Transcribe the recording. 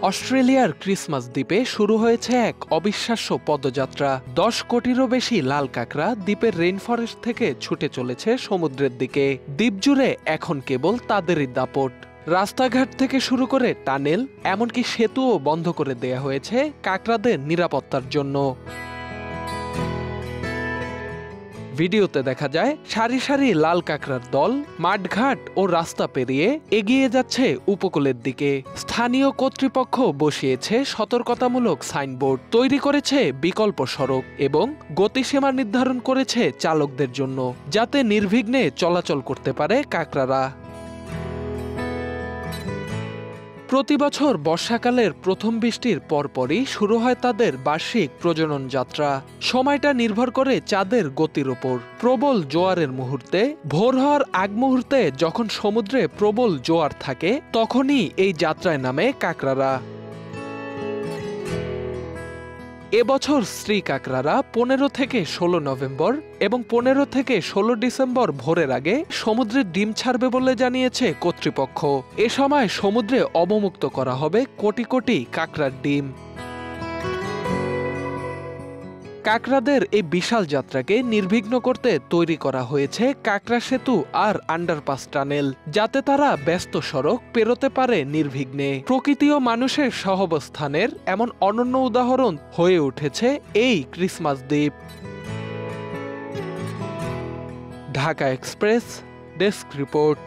অস্ট্রেলিয়ার ক্রিসমাস দ্বীপে শুরু হয়েছে এক অবিশ্বাস্য পদযাত্রা। 10 কোটিরও বেশি লাল কাঁকড়া দ্বীপের রেইনফরেস্ট থেকে ছুটে চলেছে সমুদ্রের দিকে। দ্বীপ জুড়ে এখন কেবল তাদেরই দাপট। রাস্তাঘাট থেকে শুরু করে টানেল, এমনকি সেতুও বন্ধ করে দেয়া হয়েছে কাঁকড়াদের নিরাপত্তার জন্য। ভিডিওতে দেখা যায় সারি সারি লাল কাঁকড়ার দল মাঠঘাট ও রাস্তা পেরিয়ে এগিয়ে যাচ্ছে উপকূলের দিকে। স্থানীয় কর্তৃপক্ষ বসিয়েছে সতর্কতামূলক সাইনবোর্ড, তৈরি করেছে বিকল্প সড়ক এবং গতিসীমা নির্ধারণ করেছে চালকদের জন্য, যাতে নির্বিঘ্নে চলাচল করতে পারে কাঁকড়ারা। প্রতি বছর বর্ষাকালের প্রথম বৃষ্টির পরপরই শুরু হয় তাদের বার্ষিক প্রজনন যাত্রা। সময়টা নির্ভর করে চাঁদের গতির উপর। প্রবল জোয়ারের মুহূর্তে, ভোর হওয়ার আগ মুহূর্তে যখন সমুদ্রে প্রবল জোয়ার থাকে, তখনই এই যাত্রায় নামে কাঁকড়ারা। এবছর স্ত্রী কাঁকড়ারা 15 থেকে 16 নভেম্বর এবং 15 থেকে 16 ডিসেম্বর ভোরের আগে সমুদ্রে ডিম ছাড়বে বলে জানিয়েছে কর্তৃপক্ষ। এ সময় সমুদ্রে অবমুক্ত করা হবে কোটি কোটি কাঁকড়ার ডিম। কাঁকড়াদের এই বিশাল যাত্রাকে নির্বিঘ্ন করতে তৈরি করা হয়েছে কাঁকড়া সেতু আর আন্ডারপাস টানেল, যাতে তারা ব্যস্ত সড়ক পেরোতে পারে নির্বিঘ্নে। প্রকৃতি ও মানুষের সহাবস্থানের এমন অনন্য উদাহরণ হয়ে উঠেছে এই ক্রিসমাস দ্বীপ। Dhaka express desk report.